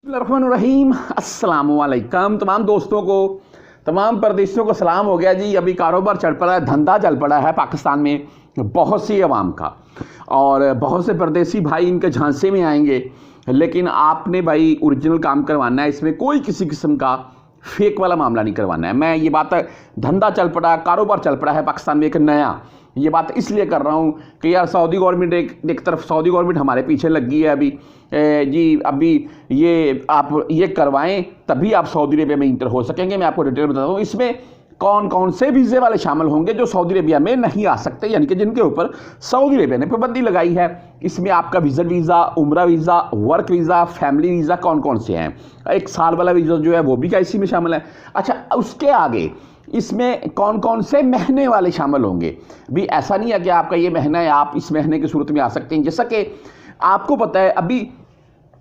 रहीम अस्सलामुअलैकुम तमाम दोस्तों को, तमाम परदेशियों को सलाम हो गया जी। अभी कारोबार चल पड़ा है, धंधा चल पड़ा है पाकिस्तान में बहुत सी अवाम का, और बहुत से परदेसी भाई इनके झांसे में आएंगे। लेकिन आपने भाई ओरिजिनल काम करवाना है, इसमें कोई किसी किस्म का फेक वाला मामला नहीं करवाना है। मैं ये बात, धंधा चल पड़ा, कारोबार चल पड़ा है पाकिस्तान में एक नया, ये बात इसलिए कर रहा हूँ कि यार सऊदी गवर्नमेंट एक तरफ सऊदी गवर्नमेंट हमारे पीछे लग गई है अभी जी। अभी ये आप ये करवाएं तभी आप सऊदी अरेबिया में इंटर हो सकेंगे। मैं आपको डिटेल बताता हूँ इसमें कौन कौन से वीज़े वाले शामिल होंगे जो सऊदी अरेबिया में नहीं आ सकते, यानी कि जिनके ऊपर सऊदी अरेबिया ने पाबंदी लगाई है। इसमें आपका विजिट वीज़ा, उम्रा visa, work visa, family visa कौन कौन से हैं। एक साल वाला वीज़ा जो है वो भी क्या इसी में शामिल है। अच्छा, उसके आगे इसमें कौन कौन से महीने वाले शामिल होंगे भी। ऐसा नहीं है कि आपका ये महीना है आप इस महीने की सूरत में आ सकते हैं। जैसा कि आपको पता है अभी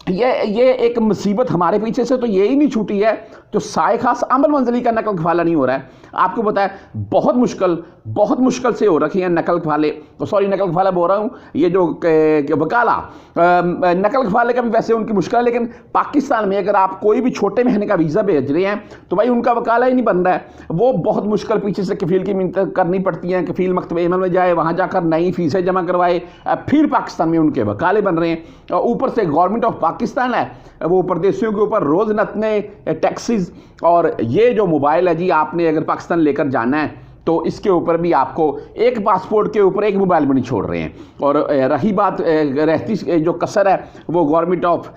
ये एक मुसीबत हमारे पीछे से तो यही नहीं छूटी है, तो साए खास अमल मंजली का नकल खवाला नहीं हो रहा है। आपको पता है बहुत मुश्किल से हो रखी है नकल खवाले, तो सॉरी नकल खवाला बोल रहा हूँ, ये जो वकाला नकल खवाले का भी वैसे उनकी मुश्किल है। लेकिन पाकिस्तान में अगर आप कोई भी छोटे महीने का वीज़ा भेज रहे हैं तो भाई उनका वकाला ही नहीं बन रहा है। वो बहुत मुश्किल पीछे से कफील की मिन्नत करनी पड़ती हैं, कफील मकतब अमल में जाए, वहाँ जाकर नई फीसें जमा करवाए, फिर पाकिस्तान में उनके वकाले बन रहे हैं। और ऊपर से गवर्नमेंट ऑफ पाकिस्तान है वो परदेशियों के ऊपर रोज़ नतने टैक्सेस, और ये जो मोबाइल है जी आपने अगर पाकिस्तान लेकर जाना है तो इसके ऊपर भी आपको एक पासपोर्ट के ऊपर एक मोबाइल भी नहीं छोड़ रहे हैं। और रही बात रहती जो कसर है वो गवर्नमेंट ऑफ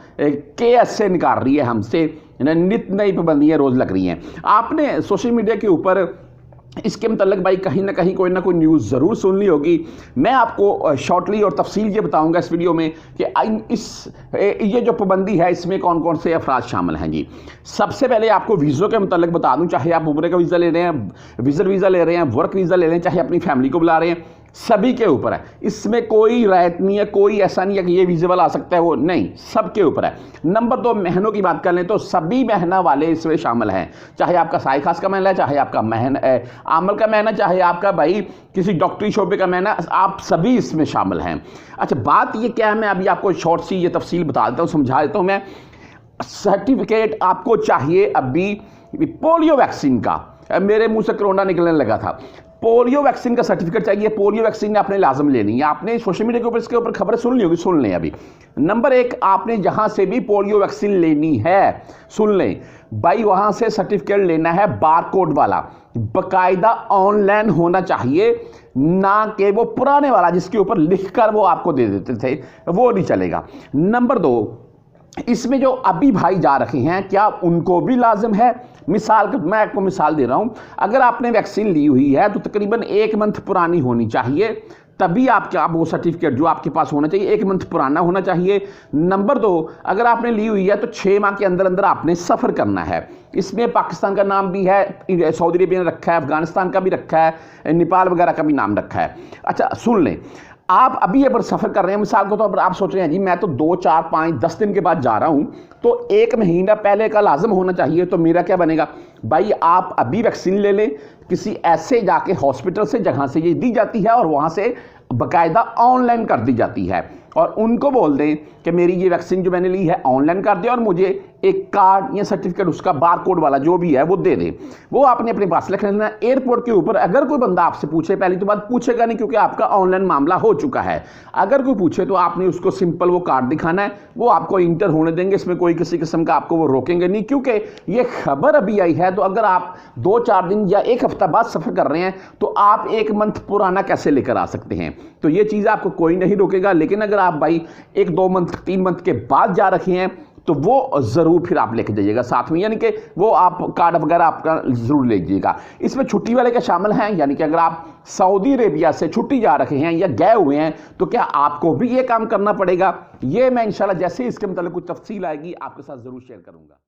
KS से निकाल रही है, हमसे नित नई पाबंदियाँ रोज़ लग रही हैं। आपने सोशल मीडिया के ऊपर इसके मतलब भाई कहीं ना कहीं कोई ना कोई न्यूज़ ज़रूर सुन ली होगी। मैं आपको शॉर्टली और तफसील ये बताऊंगा इस वीडियो में कि ये जो पाबंदी है इसमें कौन कौन से अफराद शामिल हैं जी। सबसे पहले आपको वीज़ों के मतलब बता दूं, चाहे आप उम्रे का वीज़ा ले रहे हैं, विजिट वीज़ा ले रहे हैं, वर्क वीज़ा ले रहे हैं, चाहे अपनी फैमिली को बुला रहे हैं, सभी के ऊपर है। इसमें कोई रायत नहीं है, कोई ऐसा नहीं है कि ये वीज़े वाला आ सकता है वो नहीं, सबके ऊपर है। नंबर 2, महीनों की बात कर लें तो सभी महीना वाले इसमें शामिल हैं, चाहे आपका साए खास का महीना है, चाहे आपका आमल का महीना, चाहे आपका भाई किसी डॉक्टरी शोबे का महीना, आप सभी इसमें शामिल हैं। अच्छा, बात ये क्या है, मैं अभी आपको शॉर्ट सी ये तफसील बता देता हूँ, समझा देता हूँ मैं। सर्टिफिकेट आपको चाहिए अभी पोलियो वैक्सीन का, मेरे मुंह से कोरोना निकलने लगा था, पोलियो वैक्सीन का सर्टिफिकेट चाहिए। पोलियो वैक्सीन आपने लाजम लेनी है। आपने सोशल मीडिया के ऊपर इसके ऊपर खबरें सुन ली होगी, सुन लें अभी। नंबर 1, आपने जहां से भी पोलियो वैक्सीन लेनी है सुन लें भाई, वहां से सर्टिफिकेट लेना है बारकोड वाला, बाकायदा ऑनलाइन होना चाहिए, ना कि वो पुराने वाला जिसके ऊपर लिखकर वो आपको दे देते थे, वो नहीं चलेगा। नंबर 2, इसमें जो अभी भाई जा रखे हैं क्या उनको भी लाजिम है। मैं आपको मिसाल दे रहा हूं, अगर आपने वैक्सीन ली हुई है तो तकरीबन 1 मंथ पुरानी होनी चाहिए, तभी आपका वो सर्टिफिकेट जो आपके पास होना चाहिए 1 मंथ पुराना होना चाहिए। नंबर 2, अगर आपने ली हुई है तो 6 माह के अंदर अंदर आपने सफ़र करना है। इसमें पाकिस्तान का नाम भी है, सऊदी अरेबिया ने रखा है, अफगानिस्तान का भी रखा है, नेपाल वगैरह का भी नाम रखा है। अच्छा सुन लें, आप अभी अगर सफ़र कर रहे हैं, मिसाल को तो आप सोच रहे हैं जी मैं तो 2, 4, 5, 10 दिन के बाद जा रहा हूं, तो 1 महीना पहले का लाजम होना चाहिए। तो मेरा क्या बनेगा भाई, आप अभी वैक्सीन ले लें किसी ऐसे जाके हॉस्पिटल से जहां से ये दी जाती है, और वहां से बाकायदा ऑनलाइन कर दी जाती है, और उनको बोल दें कि मेरी ये वैक्सीन जो मैंने ली है ऑनलाइन कर दें और मुझे एक कार्ड या सर्टिफिकेट उसका बारकोड वाला जो भी है वो दे दें। वो आपने अपने पास रख लेना। एयरपोर्ट के ऊपर अगर कोई बंदा आपसे पूछे, पहली तो बात पूछेगा नहीं क्योंकि आपका ऑनलाइन मामला हो चुका है। अगर कोई पूछे तो आपने उसको सिंपल वो कार्ड दिखाना है, वो आपको इंटर होने देंगे। इसमें कोई किसी किस्म का आपको वो रोकेंगे नहीं, क्योंकि ये खबर अभी आई है। तो अगर आप 2-4 दिन या 1 हफ्ता बाद सफ़र कर रहे हैं तो आप 1 मंथ पुराना कैसे लेकर आ सकते हैं, तो ये चीज़ आपको कोई नहीं रोकेगा। लेकिन अगर आप भाई 1, 2 मंथ, 3 मंथ के बाद जा रखे हैं तो वो ज़रूर फिर आप लेके जाइएगा साथ में, यानी कि वो आप कार्ड वगैरह आपका ज़रूर ले जाइएगा। इसमें छुट्टी वाले क्या शामिल हैं, यानी कि अगर आप सऊदी अरेबिया से छुट्टी जा रखे हैं या गए हुए हैं तो क्या आपको भी ये काम करना पड़ेगा। ये मैं इंशाल्लाह जैसे ही इसके मतलब कुछ तफसील आएगी आपके साथ ज़रूर शेयर करूँगा।